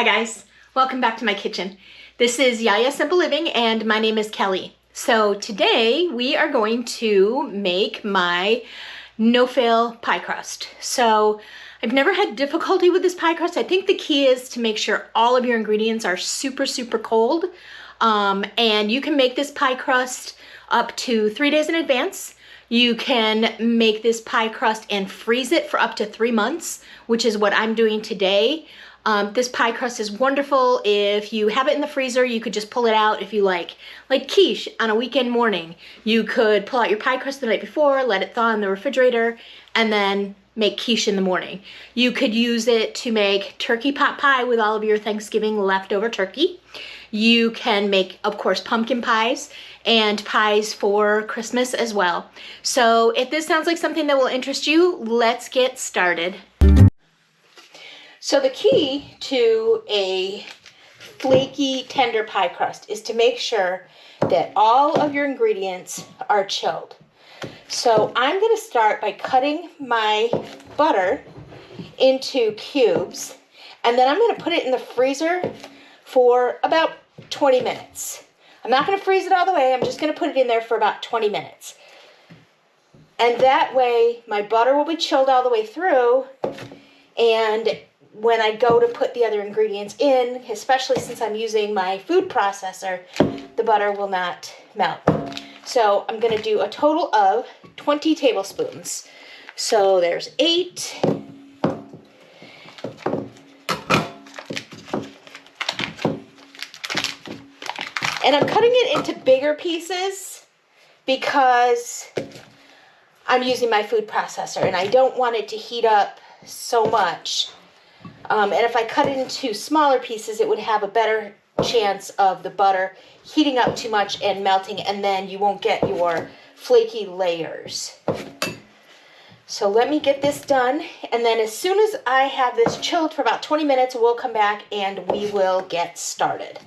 Hi guys, welcome back to my kitchen. This is Yaya Simple Living and my name is Kelly. So today we are going to make my no-fail pie crust. So I've never had difficulty with this pie crust. I think the key is to make sure all of your ingredients are super cold. And you can make this pie crust up to 3 days in advance. You can make this pie crust and freeze it for up to 3 months, which is what I'm doing today. This pie crust is wonderful. If you have it in the freezer, you could just pull it out if you like quiche on a weekend morning. You could pull out your pie crust the night before, let it thaw in the refrigerator, and then make quiche in the morning. You could use it to make turkey pot pie with all of your Thanksgiving leftover turkey. You can make, of course, pumpkin pies and pies for Christmas as well. So if this sounds like something that will interest you, let's get started. So the key to a flaky, tender pie crust is to make sure that all of your ingredients are chilled. So I'm going to start by cutting my butter into cubes, and then I'm going to put it in the freezer for about 20 minutes. I'm not going to freeze it all the way. I'm just going to put it in there for about 20 minutes. And that way my butter will be chilled all the way through, and when I go to put the other ingredients in, especially since I'm using my food processor, the butter will not melt. So I'm going to do a total of 20 tablespoons. So there's 8. And I'm cutting it into bigger pieces because I'm using my food processor and I don't want it to heat up so much. And if I cut it into smaller pieces, it would have a better chance of the butter heating up too much and melting, and then you won't get your flaky layers. So let me get this done, and then as soon as I have this chilled for about 20 minutes, we'll come back and we will get started.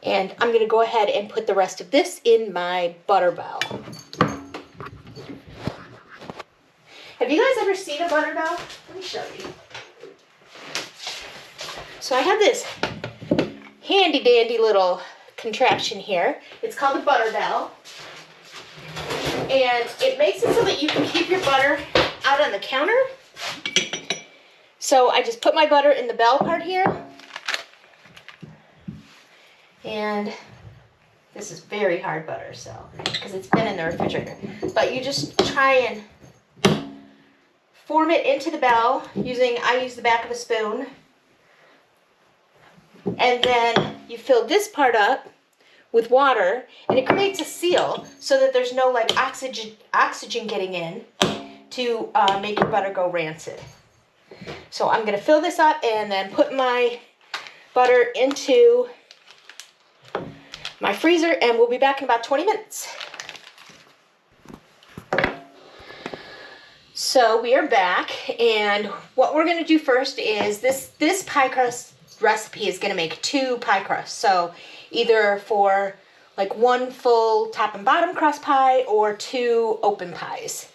And I'm going to go ahead and put the rest of this in my butter bowl. Have you guys ever seen a butter bowl? Let me show you. So I have this handy dandy little contraption here. It's called a butter bowl. And it makes it so that you can keep your butter out on the counter. So I just put my butter in the bell part here. And this is very hard butter, so because it's been in the refrigerator. But you just try and form it into the bell I use the back of a spoon. And then you fill this part up with water, and it creates a seal so that there's no oxygen getting in to make your butter go rancid. So I'm going to fill this up and then put my butter into my freezer, and we'll be back in about 20 minutes. So we are back, and what we're going to do first is this pie crust recipe is going to make 2 pie crusts. So either for like 1 full top and bottom crust pie or 2 open pies.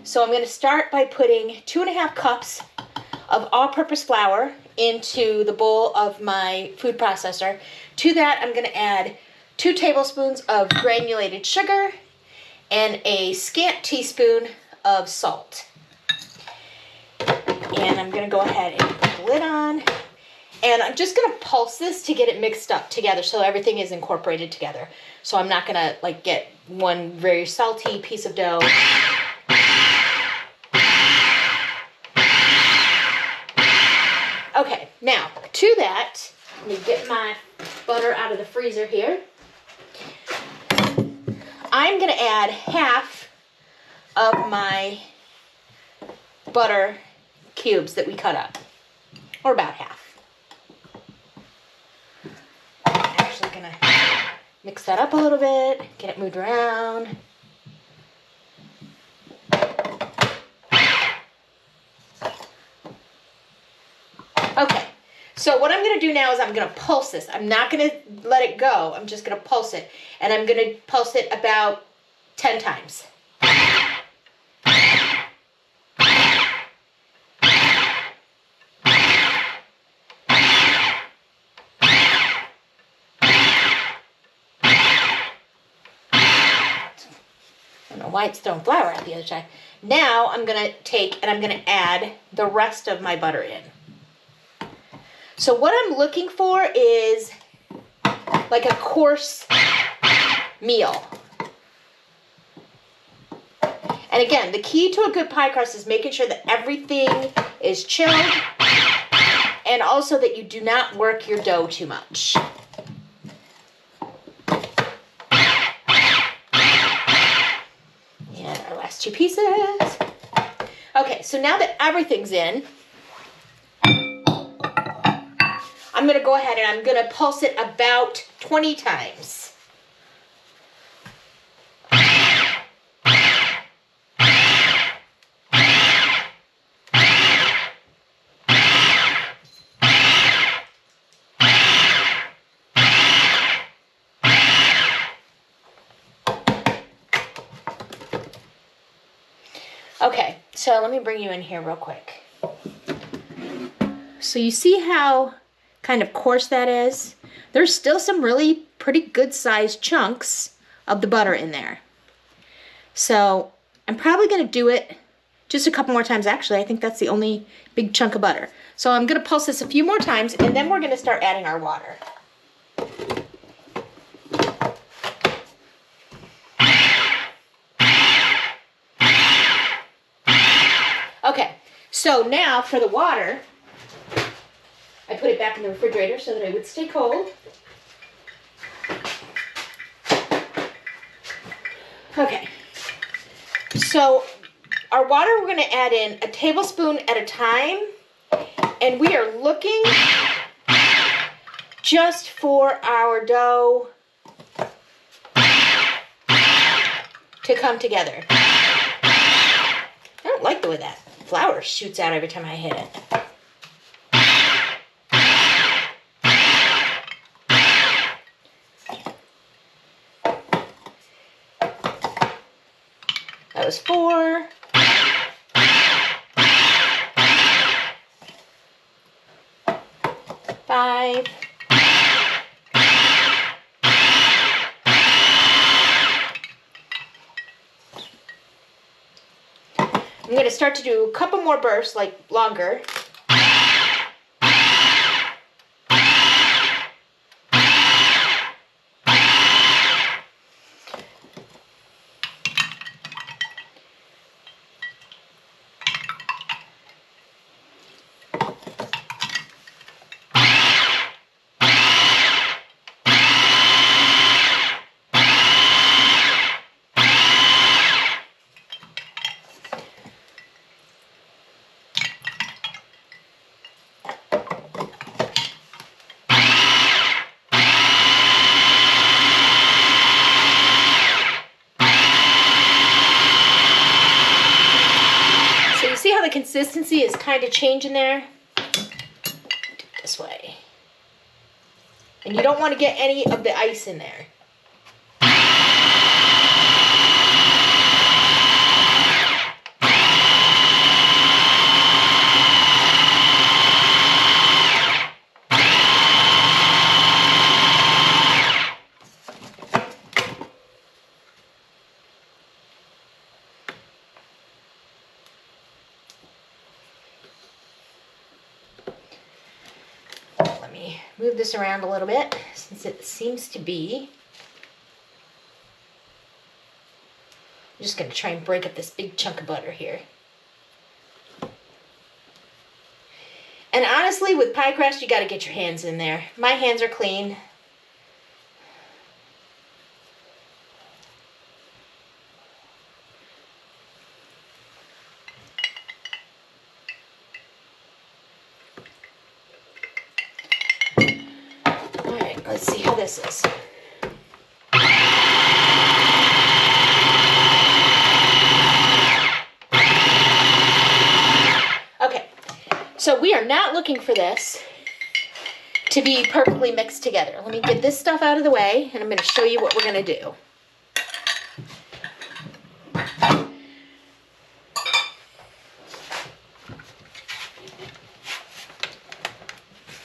So I'm going to start by putting 2.5 cups of all-purpose flour into the bowl of my food processor. To that, I'm going to add 2 tablespoons of granulated sugar and a scant teaspoon of salt. And I'm going to go ahead and put the lid on. And I'm just going to pulse this to get it mixed up together so everything is incorporated together. So I'm not going to get one very salty piece of dough. Okay, now to that, let me get my butter out of the freezer here. I'm gonna add half of my butter cubes that we cut up, or about half. I'm actually gonna mix that up a little bit, get it moved around. Okay, so what I'm gonna do now is I'm gonna pulse this. I'm not gonna let it go, I'm just gonna pulse it. And I'm gonna pulse it about 10 times. I don't know why it's throwing flour out the other side. Now I'm gonna take and I'm gonna add the rest of my butter in. So what I'm looking for is like a coarse meal. And again, the key to a good pie crust is making sure that everything is chilled and also that you do not work your dough too much. And our last two pieces. Okay, so now that everything's in, I'm gonna go ahead and I'm gonna pulse it about 20 times. Okay, so let me bring you in here real quick. So you see how kind of coarse that is? There's still some really pretty good sized chunks of the butter in there. So I'm probably gonna do it just a couple more times. Actually, I think that's the only big chunk of butter. So I'm gonna pulse this a few more times and then we're gonna start adding our water. Okay, so now for the water, I put it back in the refrigerator so that it would stay cold. Okay, so our water we're going to add in a tablespoon at a time, and we are looking just for our dough to come together. I don't like the way that flour shoots out every time I hit it. That was 4. 5. I'm going to start to do a couple more bursts, like longer. See how the consistency is kind of changing there? Do it this way. And you don't want to get any of the ice in there. Move this around a little bit since it seems to be. I'm just going to try and break up this big chunk of butter here. And honestly, with pie crust, you got to get your hands in there. My hands are clean. let's see how this is. Okay, so we are not looking for this to be perfectly mixed together. Let me get this stuff out of the way, and I'm going to show you what we're going to do.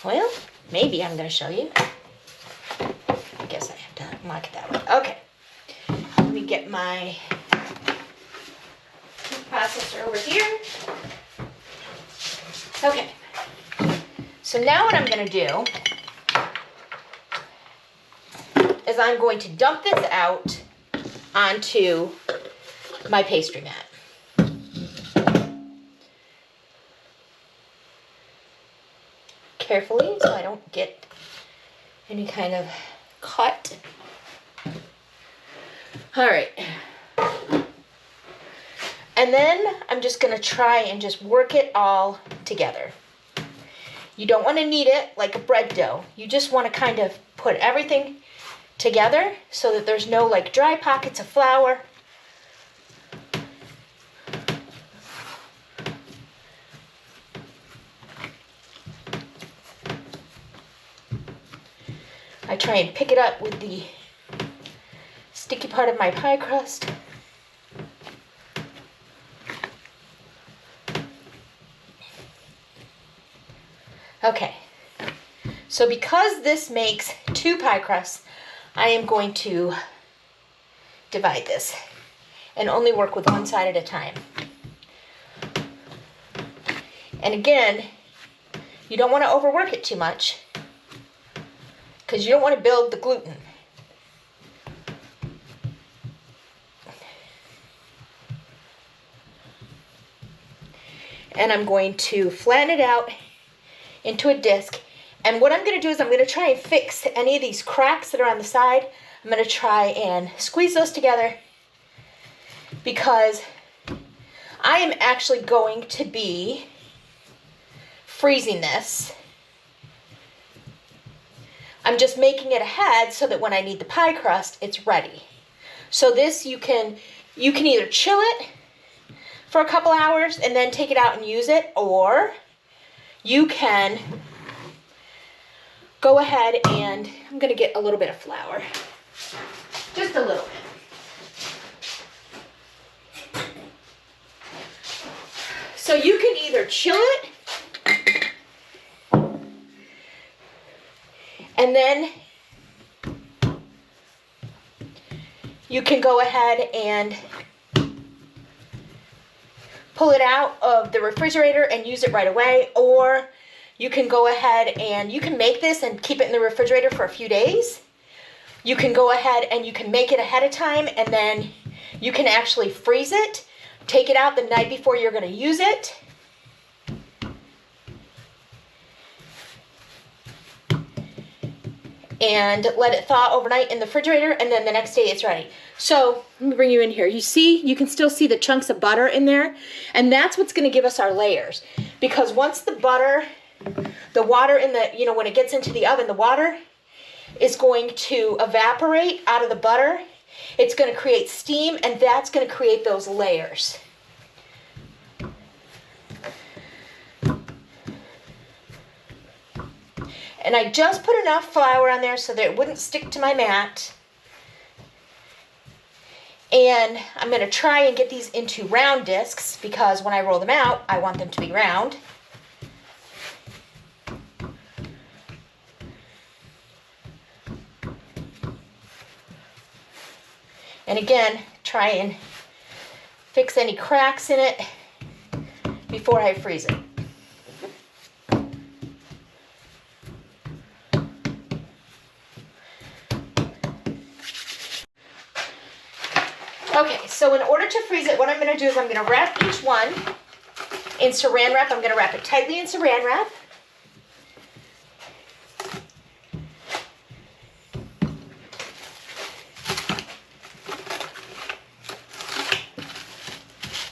Well, maybe I'm going to show you. I guess I have to mark it that way. Okay. Let me get my food processor over here. Okay. So now what I'm going to do is I'm going to dump this out onto my pastry mat. Carefully so I don't get any kind of cut. All right. And then I'm just going to try and just work it all together. You don't want to knead it like a bread dough. You just want to kind of put everything together so that there's no like dry pockets of flour. I try and pick it up with the sticky part of my pie crust. Okay, so because this makes 2 pie crusts, I am going to divide this and only work with one side at a time. And again, you don't want to overwork it too much because you don't want to build the gluten. And I'm going to flatten it out into a disc. And what I'm going to do is I'm going to try and fix any of these cracks that are on the side. I'm going to try and squeeze those together because I am actually going to be freezing this. I'm just making it ahead so that when I need the pie crust, it's ready. So this you can either chill it for a couple hours and then take it out and use it, or you can go ahead and, I'm going to get a little bit of flour. Just a little bit. So you can either chill it and then you can go ahead and pull it out of the refrigerator and use it right away, or you can go ahead and you can make this and keep it in the refrigerator for a few days. You can go ahead and you can make it ahead of time, and then you can actually freeze it, take it out the night before you're going to use it. And let it thaw overnight in the refrigerator, and then the next day it's ready. So let me bring you in here. You can still see the chunks of butter in there, and that's what's going to give us our layers. Because once the butter, the water in the, when it gets into the oven, the water is going to evaporate out of the butter. It's going to create steam, and that's going to create those layers. And I just put enough flour on there so that it wouldn't stick to my mat. And I'm going to try and get these into round discs because when I roll them out, I want them to be round. And again, try and fix any cracks in it before I freeze it. Okay, so in order to freeze it, what I'm going to do is I'm going to wrap each one in saran wrap. I'm going to wrap it tightly in saran wrap.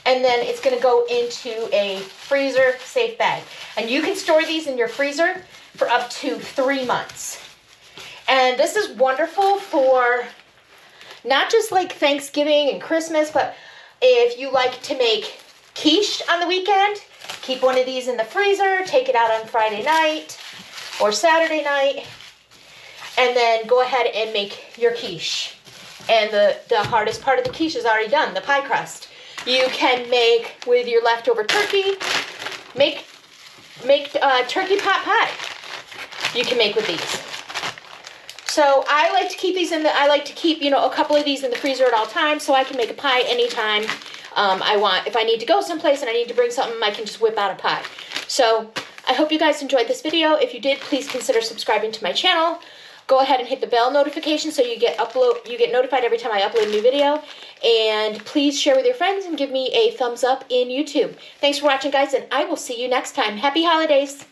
And then it's going to go into a freezer safe bag. And you can store these in your freezer for up to 3 months. And this is wonderful for not just like Thanksgiving and Christmas, but if you like to make quiche on the weekend, keep one of these in the freezer, take it out on Friday night or Saturday night, and then go ahead and make your quiche. And the hardest part of the quiche is already done, the pie crust. You can make with your leftover turkey, make turkey pot pie. You can make with these. So I like to keep these I like to keep, a couple of these in the freezer at all times so I can make a pie anytime I want. If I need to go someplace and I need to bring something, I can just whip out a pie. So I hope you guys enjoyed this video. If you did, please consider subscribing to my channel. Go ahead and hit the bell notification so you get notified every time I upload a new video. And please share with your friends and give me a thumbs up in YouTube. Thanks for watching, guys, and I will see you next time. Happy holidays!